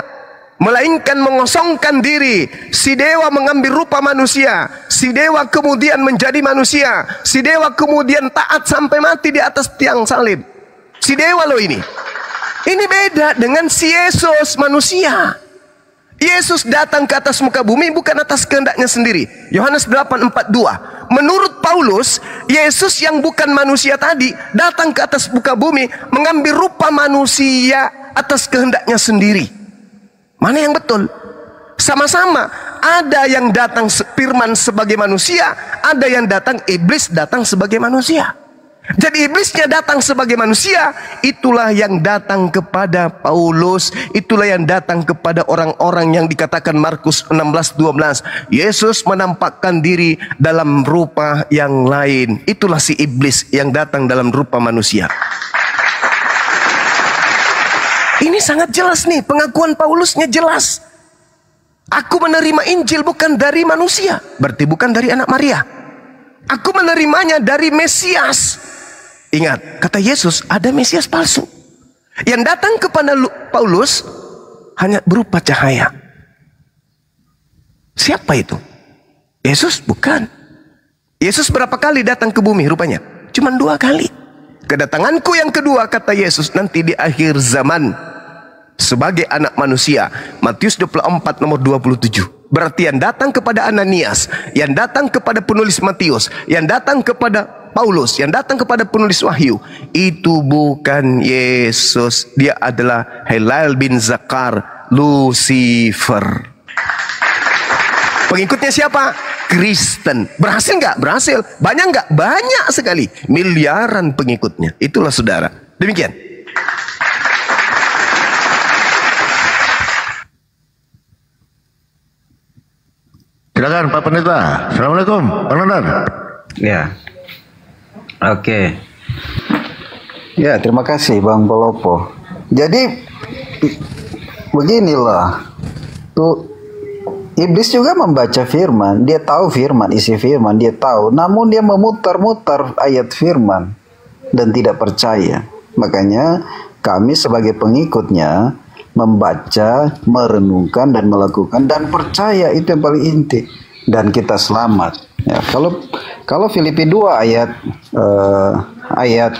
melainkan mengosongkan diri. Si dewa mengambil rupa manusia. Si dewa kemudian menjadi manusia. Si dewa kemudian taat sampai mati di atas tiang salib. Si dewa loh ini. Ini beda dengan si Yesus manusia. Yesus datang ke atas muka bumi bukan atas kehendaknya sendiri. Yohanes 8:42. Menurut Paulus, Yesus yang bukan manusia tadi datang ke atas muka bumi mengambil rupa manusia atas kehendaknya sendiri. Mana yang betul? Sama-sama. Ada yang datang firman sebagai manusia, ada yang datang iblis datang sebagai manusia. Jadi iblisnya datang sebagai manusia, itulah yang datang kepada Paulus, itulah yang datang kepada orang-orang yang dikatakan Markus 16:12. Yesus menampakkan diri dalam rupa yang lain. Itulah si iblis yang datang dalam rupa manusia. Ini sangat jelas nih, pengakuan Paulusnya jelas. Aku menerima Injil bukan dari manusia, berarti bukan dari anak Maria. Aku menerimanya dari Mesias. Ingat, kata Yesus, ada Mesias palsu. Yang datang kepada Paulus hanya berupa cahaya. Siapa itu? Yesus? Bukan. Yesus berapa kali datang ke bumi rupanya? Cuma 2 kali. Kedatanganku yang kedua, kata Yesus, nanti di akhir zaman sebagai anak manusia. Matius 24 nomor 27. Berarti yang datang kepada Ananias, yang datang kepada penulis Matius, yang datang kepada Paulus, yang datang kepada penulis Wahyu, itu bukan Yesus. Dia adalah Helael bin Zakar, Lucifer. Pengikutnya siapa? Kristen. Berhasil nggak? Berhasil. Banyak nggak? Banyak sekali. Miliaran pengikutnya. Itulah saudara. Demikian. Silakan Pak Pendeta. Assalamualaikum, Pak Nandar. Ya, oke. Ya, terima kasih Bang Polopo. Jadi beginilah, tuh iblis juga membaca firman, dia tahu firman, isi firman, dia tahu, namun dia memutar-mutar ayat firman dan tidak percaya. Makanya kami sebagai pengikutnya membaca, merenungkan dan melakukan dan percaya, itu yang paling inti, dan kita selamat. Ya, kalau Filipi 2 ayat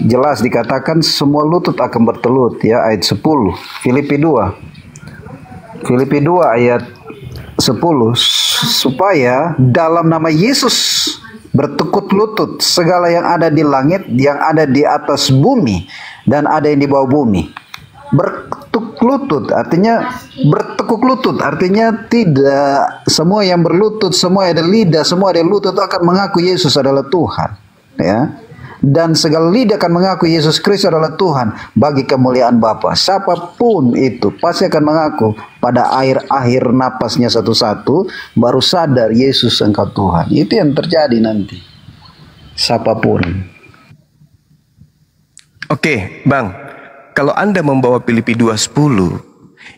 jelas dikatakan semua lutut akan bertelut, ya, ayat 10. Filipi 2 ayat 10, supaya dalam nama Yesus bertekuk lutut segala yang ada di langit, yang ada di atas bumi, dan ada yang di bawah bumi. Bertekuk lutut artinya tidak semua yang berlutut, semua ada lidah, semua ada lutut akan mengaku Yesus adalah Tuhan, ya. Dan segala lidah akan mengaku Yesus Kristus adalah Tuhan bagi kemuliaan Bapa. Siapapun itu pasti akan mengaku pada akhir napasnya satu-satu baru sadar Yesus engkau Tuhan. Itu yang terjadi nanti. Siapapun. Oke, Bang. Kalau Anda membawa Filipi 2:10,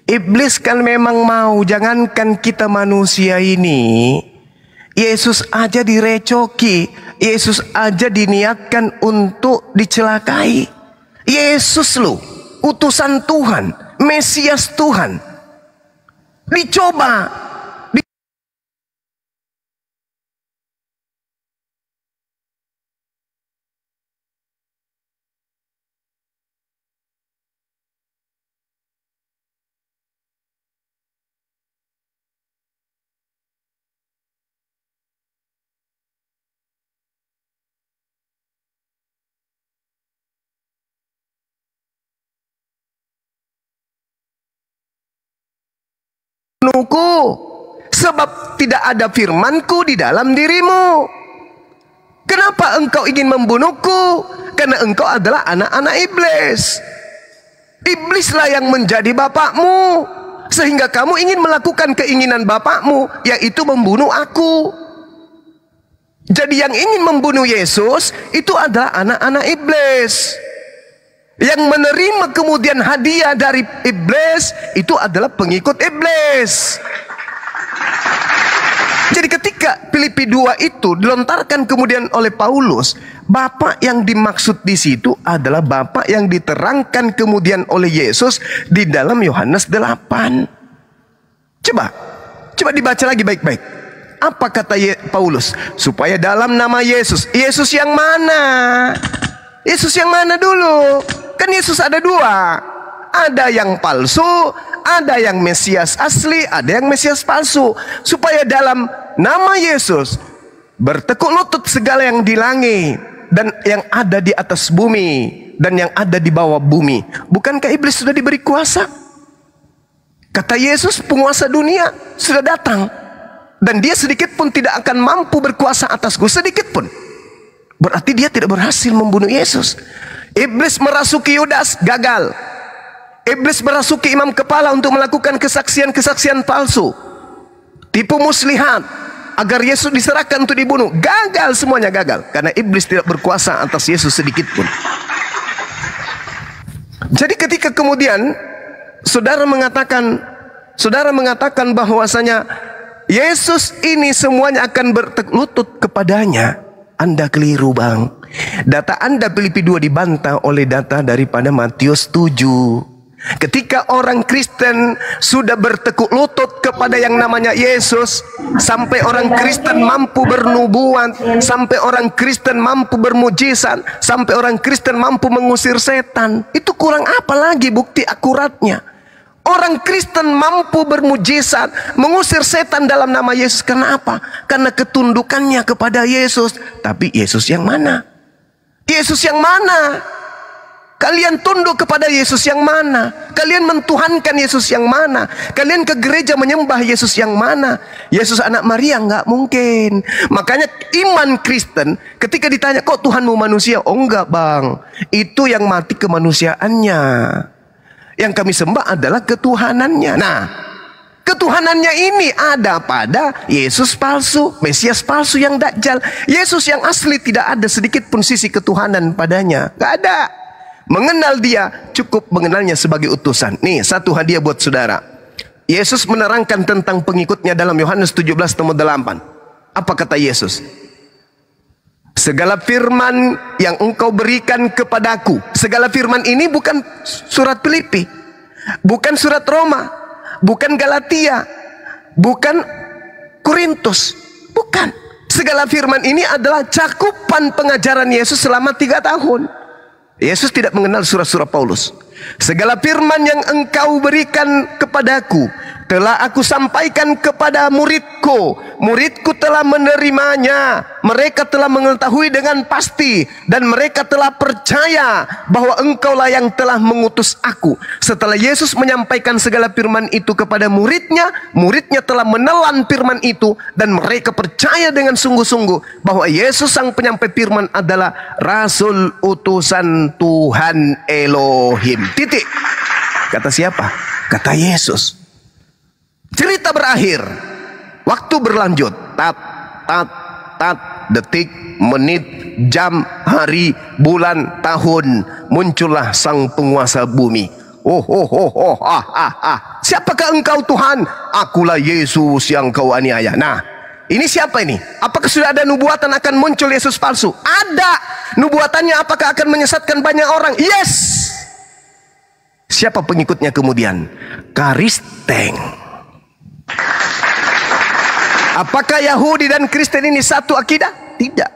iblis kan memang mau, jangankan kita manusia ini, Yesus aja direcoki, Yesus aja diniatkan untuk dicelakai. Yesus loh, utusan Tuhan, Mesias Tuhan, dicoba. Sebab tidak ada firmanku di dalam dirimu. Kenapa engkau ingin membunuhku? Karena engkau adalah anak-anak iblis. Iblislah yang menjadi bapakmu, sehingga kamu ingin melakukan keinginan bapakmu, yaitu membunuh aku. Jadi yang ingin membunuh Yesus itu adalah anak-anak iblis. Yang menerima kemudian hadiah dari iblis itu adalah pengikut iblis. Jadi ketika Filipi 2 itu dilontarkan kemudian oleh Paulus, Bapak yang dimaksud di situ adalah Bapak yang diterangkan kemudian oleh Yesus di dalam Yohanes 8. Coba dibaca lagi baik-baik. Apa kata Paulus? Supaya dalam nama Yesus. Yesus yang mana? Yesus yang mana dulu? Kan Yesus ada dua. Ada yang palsu, ada yang Mesias asli, ada yang Mesias palsu. Supaya dalam nama Yesus bertekuk lutut segala yang di langit dan yang ada di atas bumi dan yang ada di bawah bumi. Bukankah iblis sudah diberi kuasa? Kata Yesus, penguasa dunia sudah datang dan dia sedikit pun tidak akan mampu berkuasa atasku, sedikit pun. Berarti dia tidak berhasil membunuh Yesus. Iblis merasuki Yudas, gagal. Iblis merasuki imam kepala untuk melakukan kesaksian-kesaksian palsu, tipu muslihat agar Yesus diserahkan untuk dibunuh. Gagal, semuanya gagal, karena iblis tidak berkuasa atas Yesus sedikit pun. Jadi ketika kemudian saudara mengatakan bahwasanya Yesus ini semuanya akan bertekuk lutut kepadanya, Anda keliru, Bang. Data Anda Filipi 2 dibantah oleh data daripada Matius 7. Ketika orang Kristen sudah bertekuk lutut kepada yang namanya Yesus, sampai orang Kristen mampu bernubuat, sampai orang Kristen mampu bermujizat, sampai orang Kristen mampu mengusir setan, itu kurang apa lagi bukti akuratnya? Orang Kristen mampu bermujizat, mengusir setan dalam nama Yesus. Kenapa? Karena ketundukannya kepada Yesus. Tapi Yesus yang mana? Yesus yang mana? Kalian tunduk kepada Yesus yang mana? Kalian mentuhankan Yesus yang mana? Kalian ke gereja menyembah Yesus yang mana? Yesus anak Maria? Enggak mungkin. Makanya iman Kristen ketika ditanya, kok Tuhanmu manusia? Oh enggak, Bang, itu yang mati kemanusiaannya. Yang kami sembah adalah ketuhanannya. Nah, Ketuhanannya ini ada pada Yesus palsu, Mesias palsu yang dajjal. Yesus yang asli tidak ada sedikit pun sisi ketuhanan padanya. Gak ada. Mengenal dia, cukup mengenalnya sebagai utusan. Nih, satu hadiah buat saudara. Yesus menerangkan tentang pengikutnya dalam Yohanes 17:8. Apa kata Yesus? Segala firman yang engkau berikan kepadaku. Segala firman ini bukan surat Filipi, bukan surat Roma, bukan Galatia, bukan Korintus, bukan. Segala firman ini adalah cakupan pengajaran Yesus selama 3 tahun. Yesus tidak mengenal surat-surat Paulus. Segala firman yang engkau berikan kepadaku telah aku sampaikan kepada muridku. Muridku telah menerimanya. Mereka telah mengetahui dengan pasti. Dan mereka telah percaya bahwa engkaulah yang telah mengutus aku. Setelah Yesus menyampaikan segala firman itu kepada muridnya, muridnya telah menelan firman itu. Dan mereka percaya dengan sungguh-sungguh bahwa Yesus sang penyampai firman adalah Rasul utusan Tuhan Elohim. Titik. Kata siapa? Kata Yesus. Cerita berakhir. Waktu berlanjut. Tat, tat, tat. Detik, menit, jam, hari, bulan, tahun. Muncullah sang penguasa bumi. Siapakah engkau Tuhan? Akulah Yesus yang kau aniaya. Nah, ini siapa ini? Apakah sudah ada nubuatan akan muncul Yesus palsu? Ada. Nubuatannya apakah akan menyesatkan banyak orang? Yes. Siapa pengikutnya kemudian? Kristen. Apakah Yahudi dan Kristen ini satu akidah? Tidak.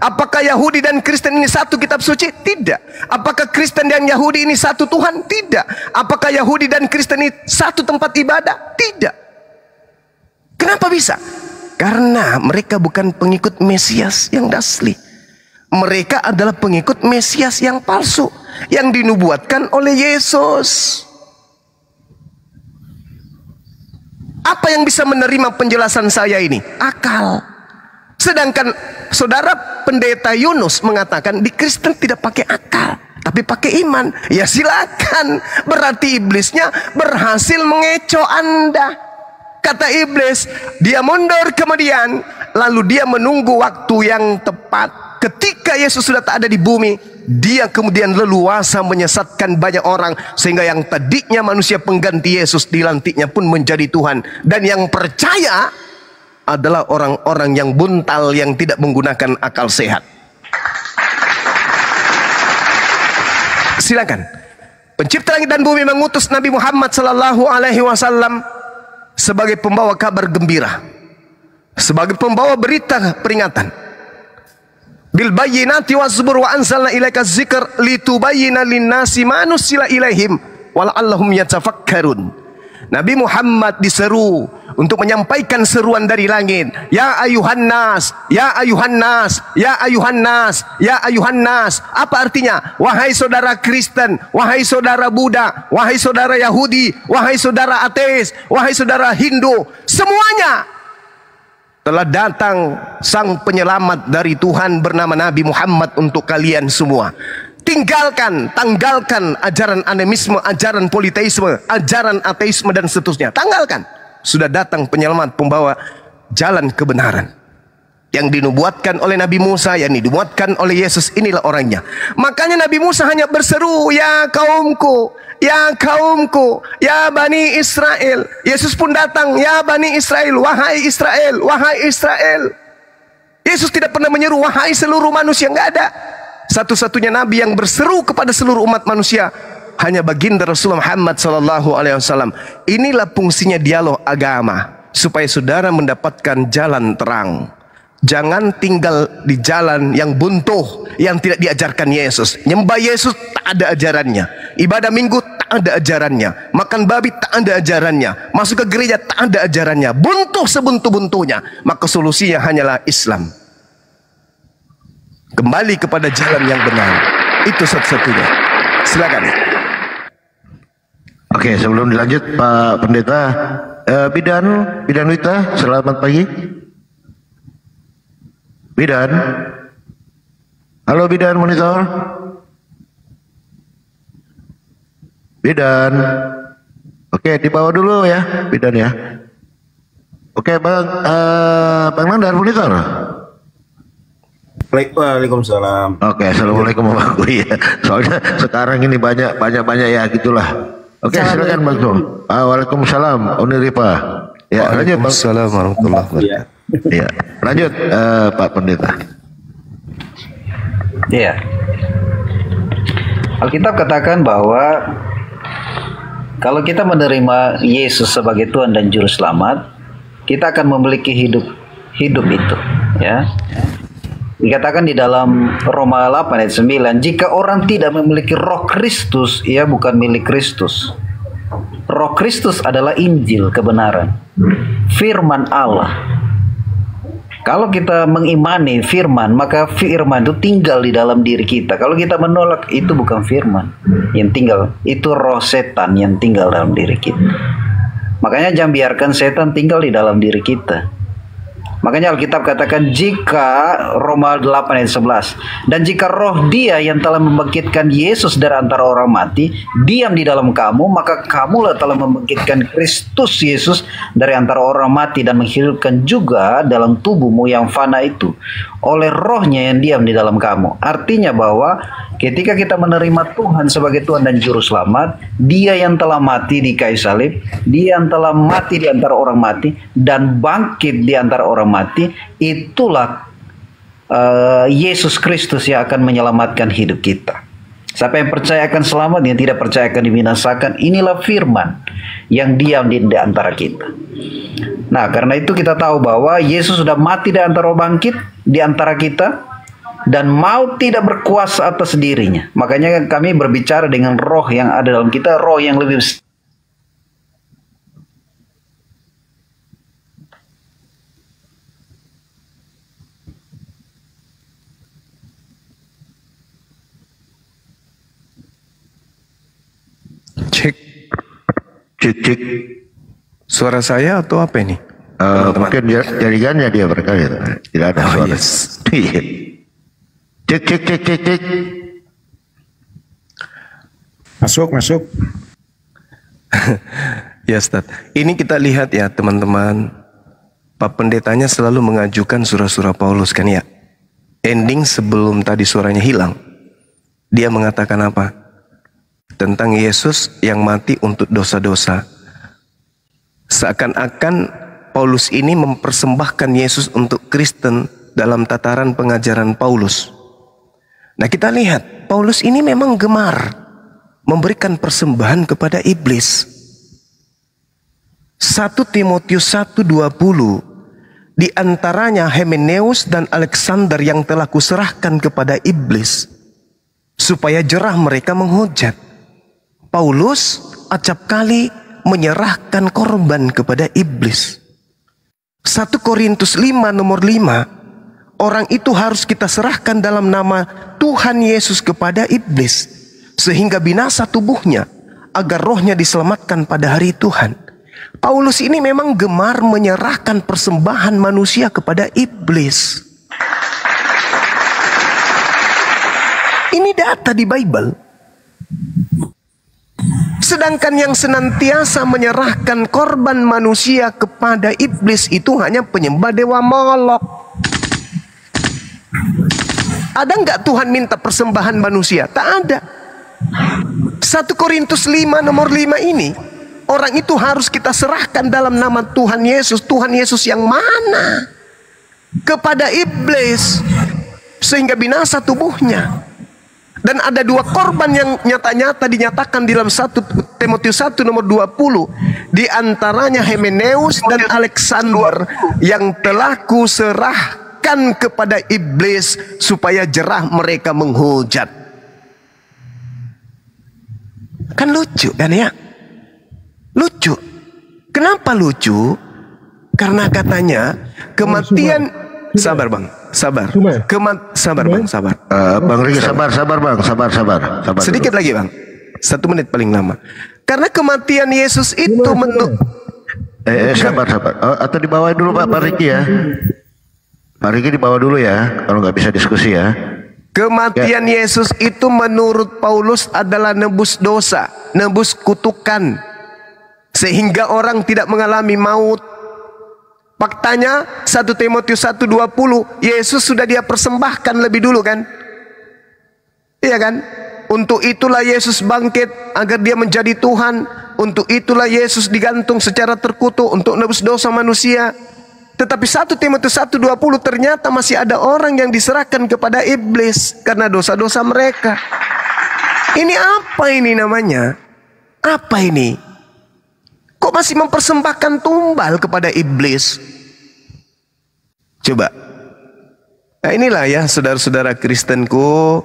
Apakah Yahudi dan Kristen ini satu kitab suci? Tidak. Apakah Kristen dan Yahudi ini satu Tuhan? Tidak. Apakah Yahudi dan Kristen ini satu tempat ibadah? Tidak. Kenapa bisa? Karena mereka bukan pengikut Mesias yang asli. Mereka adalah pengikut Mesias yang palsu, yang dinubuatkan oleh Yesus. Apa yang bisa menerima penjelasan saya ini? Akal. Sedangkan saudara pendeta Yunus mengatakan di Kristen tidak pakai akal, tapi pakai iman. Ya silakan. Berarti iblisnya berhasil mengecoh Anda. Kata iblis, dia mundur kemudian, lalu dia menunggu waktu yang tepat. Ketika Yesus sudah tak ada di bumi, dia kemudian leluasa menyesatkan banyak orang, sehingga yang tadinya manusia pengganti Yesus dilantiknya pun menjadi Tuhan. Dan yang percaya adalah orang-orang yang buntal, yang tidak menggunakan akal sehat. Silakan. Pencipta langit dan bumi mengutus Nabi Muhammad SAW sebagai pembawa kabar gembira, sebagai pembawa berita peringatan. Bil bayyinati waz-zubur wa anzalna ilaika dzikr litubayyana lin-nasi ma nuzila ilaihim wa la'allahum yatafakkarun. Nabi Muhammad diseru untuk menyampaikan seruan dari langit. Ya ayuhan nas, ya ayuhan nas, ya ayuhan nas, ya ayuhan nas. Apa artinya? Wahai saudara Kristen, wahai saudara Buddha, wahai saudara Yahudi, wahai saudara ateis, wahai saudara Hindu, semuanya telah datang sang penyelamat dari Tuhan bernama Nabi Muhammad untuk kalian semua. Tinggalkan, tanggalkan ajaran animisme, ajaran politeisme, ajaran ateisme dan seterusnya. Tanggalkan. Sudah datang penyelamat, pembawa jalan kebenaran. Yang dinubuatkan oleh Nabi Musa, yang dinubuatkan oleh Yesus, inilah orangnya. Makanya Nabi Musa hanya berseru, ya kaumku, ya kaumku, ya Bani Israel. Yesus pun datang, ya Bani Israel, wahai Israel, wahai Israel. Yesus tidak pernah menyeru wahai seluruh manusia, nggak ada. Satu-satunya Nabi yang berseru kepada seluruh umat manusia hanya baginda Rasulullah Muhammad SAW. Inilah fungsinya dialog agama, supaya saudara mendapatkan jalan terang. Jangan tinggal di jalan yang buntu, yang tidak diajarkan Yesus. Nyembah Yesus tak ada ajarannya. Ibadah minggu tak ada ajarannya. Makan babi tak ada ajarannya. Masuk ke gereja tak ada ajarannya. Buntu sebuntu-buntunya. Maka solusinya hanyalah Islam. Kembali kepada jalan yang benar. Itu satu-satunya. Silakan. Oke, sebelum dilanjut Pak Pendeta, Bidan Wita, selamat pagi. Bidan. Halo Bidan monitor. Bidan. Oke, di bawah dulu ya, Bidan ya. Oke, Bang Nandar monitor. Waalaikumsalam. Oke, assalamualaikum warahmatullahi wabarakatuh. Soalnya sekarang ini banyak ya gitulah. Oke, silakan Bang Sul. Waalaikumsalam, Uniripa. Ya, lanjut Bang. Waalaikumsalam warahmatullahi wabarakatuh. Ya, lanjut Pak Pendeta. Iya. Alkitab katakan bahwa kalau kita menerima Yesus sebagai Tuhan dan Juru Selamat, kita akan memiliki hidup itu, ya. Dikatakan di dalam Roma 8 ayat 9, jika orang tidak memiliki Roh Kristus, ia bukan milik Kristus. Roh Kristus adalah Injil kebenaran, firman Allah. Kalau kita mengimani firman, maka firman itu tinggal di dalam diri kita. Kalau kita menolak, itu bukan firman yang tinggal, itu roh setan yang tinggal dalam diri kita. Makanya jangan biarkan setan tinggal di dalam diri kita. Makanya Alkitab katakan jika Roma 8 ayat 11, dan jika roh Dia yang telah membangkitkan Yesus dari antara orang mati diam di dalam kamu, maka kamulah telah membangkitkan Kristus Yesus dari antara orang mati dan menghidupkan juga dalam tubuhmu yang fana itu oleh rohnya yang diam di dalam kamu. Artinya bahwa ketika kita menerima Tuhan sebagai Tuhan dan Juru Selamat, Dia yang telah mati di kayu salib, Dia yang telah mati di antara orang mati dan bangkit di antara orang mati, itulah Yesus Kristus yang akan menyelamatkan hidup kita. Siapa yang percaya akan selamat, yang tidak percaya akan dibinasakan. Inilah firman yang diam di antara kita. Nah, karena itu kita tahu bahwa Yesus sudah mati di antara bangkit di antara kita, dan maut tidak berkuasa atas dirinya. Makanya kami berbicara dengan roh yang ada dalam kita, roh yang lebih besar. Cek. Suara saya atau apa ini? Mungkin jaringannya dia berkali. Tidak ada suara. Yes. Cek. Masuk. Ya, Ustaz. Ini kita lihat ya, teman-teman. Pak Pendetanya selalu mengajukan surah-surah Paulus kan ya. Ending sebelum tadi suaranya hilang, dia mengatakan apa? Tentang Yesus yang mati untuk dosa-dosa. Seakan-akan Paulus ini mempersembahkan Yesus untuk Kristen dalam tataran pengajaran Paulus. Nah, kita lihat Paulus ini memang gemar memberikan persembahan kepada iblis. 1 Timotius 1:20, di antaranya Hymenaeus dan Alexander yang telah kuserahkan kepada iblis, supaya jerah mereka menghujat. Paulus acap kali menyerahkan korban kepada iblis. 1 Korintus 5:5, orang itu harus kita serahkan dalam nama Tuhan Yesus kepada iblis, sehingga binasa tubuhnya, agar rohnya diselamatkan pada hari Tuhan. Paulus ini memang gemar menyerahkan persembahan manusia kepada iblis. Ini data di Bible. Sedangkan yang senantiasa menyerahkan korban manusia kepada iblis itu hanya penyembah dewa Molok. Ada nggak Tuhan minta persembahan manusia? Tak ada. 1 Korintus 5:5 ini, orang itu harus kita serahkan dalam nama Tuhan Yesus. Tuhan Yesus yang mana? Kepada iblis, sehingga binasa tubuhnya. Dan ada dua korban yang nyata-nyata dinyatakan di dalam 1 Timotius 1:20. Di antaranya Hymenaeus dan Alexander yang telah kuserahkan kepada iblis supaya jerah mereka menghujat. Kan lucu kan ya? Lucu. Kenapa lucu? Karena katanya kematian. Sabar bang, sabar. Sabar bang, sabar. Bang Riki sabar bang, sabar. Sedikit dulu. lagi bang, 1 menit paling lama. Karena kematian Yesus itu sabar. Atau dibawa dulu Pak Riki ya. Pak Riki dibawa dulu ya, kalau nggak bisa diskusi ya. Kematian Yesus itu menurut Paulus adalah nebus dosa, nebus kutukan. sehingga orang tidak mengalami maut. Faktanya 1 Timotius 1:20, Yesus sudah dia persembahkan lebih dulu kan? Iya kan? Untuk itulah Yesus bangkit agar dia menjadi Tuhan. Untuk itulah Yesus digantung secara terkutuk untuk nebus dosa manusia. Tetapi 1 Timotius 1:20 ternyata masih ada orang yang diserahkan kepada iblis karena dosa-dosa mereka. Ini apa ini namanya? Apa ini? Kok masih mempersembahkan tumbal kepada iblis? Coba. Nah inilah ya saudara-saudara Kristenku,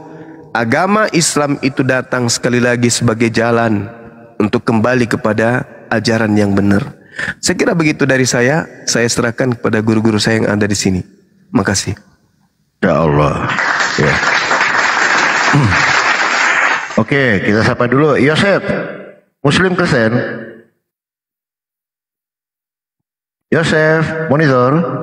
agama Islam itu datang sekali lagi sebagai jalan untuk kembali kepada ajaran yang benar. Saya kira begitu dari saya serahkan kepada guru-guru saya yang ada di sini. Makasih. Ya Allah. Ya. Oke, kita sapa dulu Yosef, Muslim Kristen. Yosef, monitor.